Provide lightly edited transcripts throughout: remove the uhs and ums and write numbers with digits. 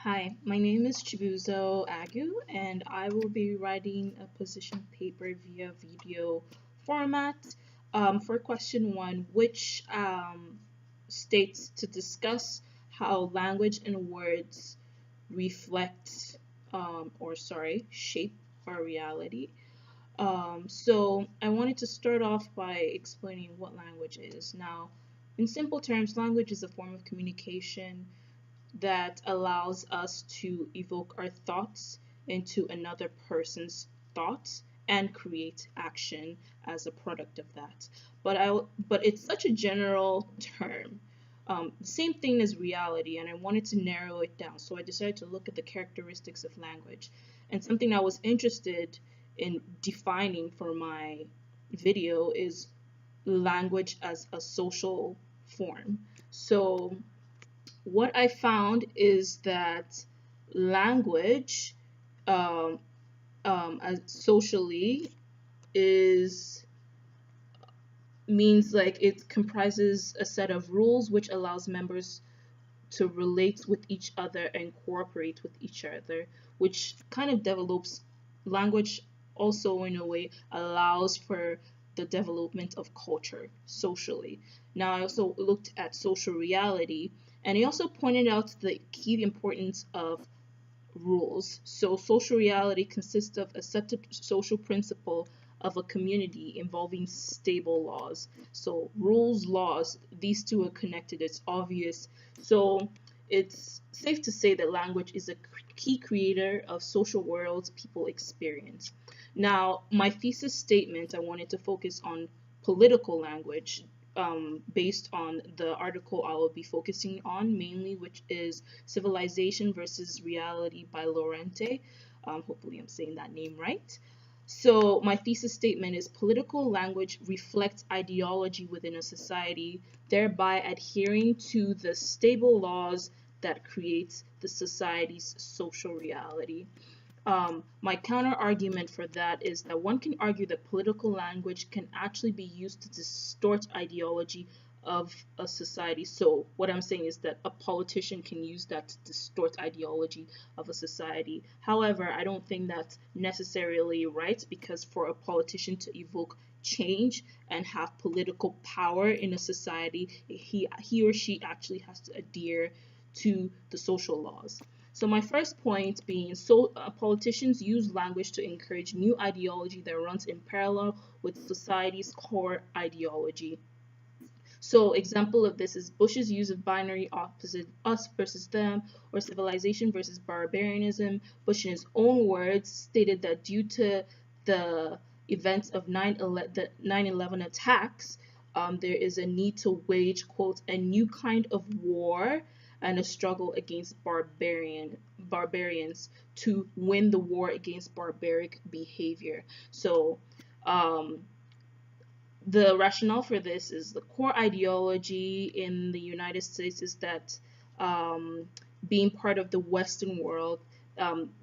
Hi, my name is Chibuzo Agu, and I will be writing a position paper via video format for question one, which states to discuss how language and words reflect shape our reality. So I wanted to start off by explaining what language is. Now, in simple terms, language is a form of communication that allows us to evoke our thoughts into another person's thoughts and create action as a product of that. But it's such a general term. Same thing as reality, and I wanted to narrow it down. So I decided to look at the characteristics of language. And something I was interested in defining for my video is language as a social form. So what I found is that language, um, as socially, is means like it comprises a set of rules which allows members to relate with each other and cooperate with each other, which kind of develops language. Also, in a way, allows for the development of culture socially. Now, I also looked at social reality, and he also pointed out the key importance of rules. So, social reality consists of a set of social principle of a community involving stable laws. So, rules, laws, these two are connected. It's obvious. So, it's safe to say that language is a key creator of social worlds people experience. Now, my thesis statement, I wanted to focus on political language, based on the article I will be focusing on mainly, which is Civilization versus Reality by Lorente. Hopefully, I'm saying that name right. So, my thesis statement is political language reflects ideology within a society, thereby adhering to the stable laws that creates the society's social reality. My counter argument for that is that one can argue that political language can actually be used to distort ideology of a society. So, what I'm saying is that a politician can use that to distort ideology of a society. However, I don't think that's necessarily right because for a politician to evoke change and have political power in a society, he or she actually has to adhere to the social laws. So my first point being, politicians use language to encourage new ideology that runs in parallel with society's core ideology. So example of this is Bush's use of binary opposite us versus them or civilization versus barbarianism. Bush in his own words stated that due to the events of 9/11 attacks, there is a need to wage, quote, a new kind of war and a struggle against barbarians to win the war against barbaric behavior. So um, the rationale for this is the core ideology in the United States is that um, being part of the Western world,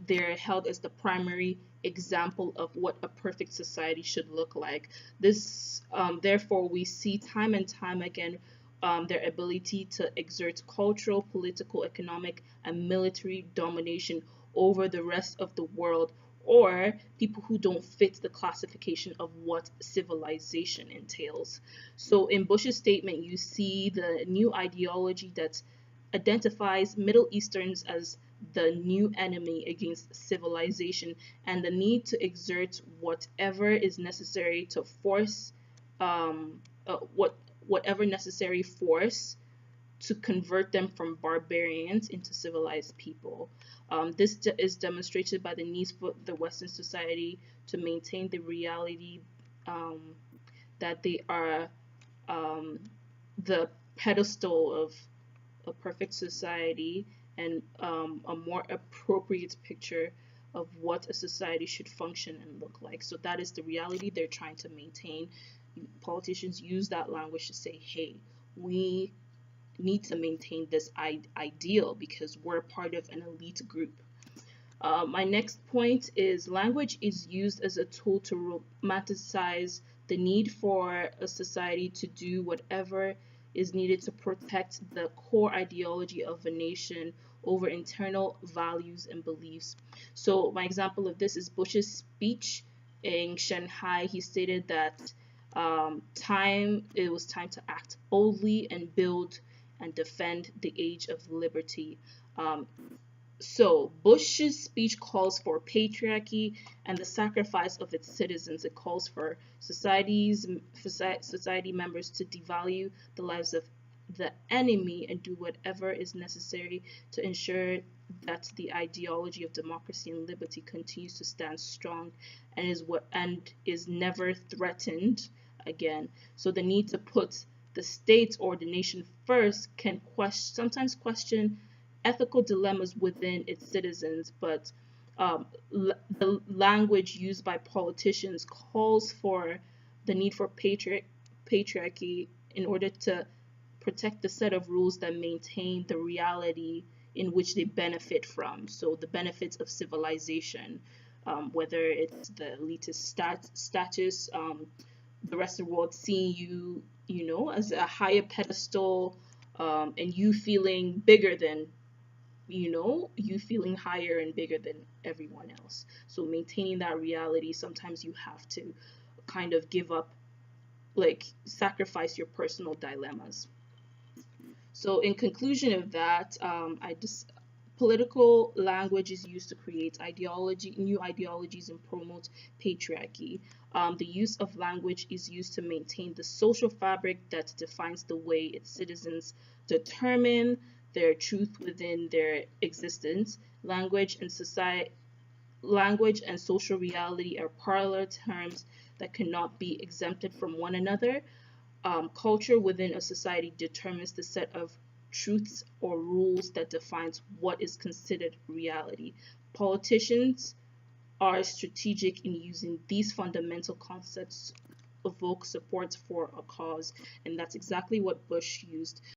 they're held as the primary example of what a perfect society should look like. Therefore, we see time and time again their ability to exert cultural, political, economic, and military domination over the rest of the world, or people who don't fit the classification of what civilization entails. So in Bush's statement, you see the new ideology that identifies Middle Easterns as the new enemy against civilization and the need to exert whatever is necessary to force whatever necessary force to convert them from barbarians into civilized people. This is demonstrated by the need for the Western society to maintain the reality um, that they are um, the pedestal of a perfect society and a more appropriate picture of what a society should function and look like. So that is the reality they're trying to maintain. Politicians use that language to say, hey, we need to maintain this ideal because we're part of an elite group. My next point is language is used as a tool to romanticize the need for a society to do whatever is needed to protect the core ideology of a nation over internal values and beliefs. So, my example of this is Bush's speech in Shanghai. He stated that it was time to act boldly and build and defend the age of liberty. Um, so, Bush's speech calls for patriarchy and the sacrifice of its citizens. It calls for society members to devalue the lives of the enemy and do whatever is necessary to ensure that the ideology of democracy and liberty continues to stand strong and is never threatened again. So the need to put the state or the nation first can sometimes question ethical dilemmas within its citizens, but the language used by politicians calls for the need for patriarchy in order to protect the set of rules that maintain the reality in which they benefit from. So the benefits of civilization, whether it's the elitist status, the rest of the world seeing you, as a higher pedestal, and you feeling bigger than, you feeling higher and bigger than everyone else. So maintaining that reality, sometimes you have to kind of give up, like sacrifice your personal dilemmas. So in conclusion of that, political language is used to create new ideologies and promote patriarchy. The use of language is used to maintain the social fabric that defines the way its citizens determine their truth within their existence. Language and social reality are parallel terms that cannot be exempted from one another. Culture within a society determines the set of truths or rules that defines what is considered reality. Politicians are strategic in using these fundamental concepts to evoke support for a cause, and that's exactly what Bush used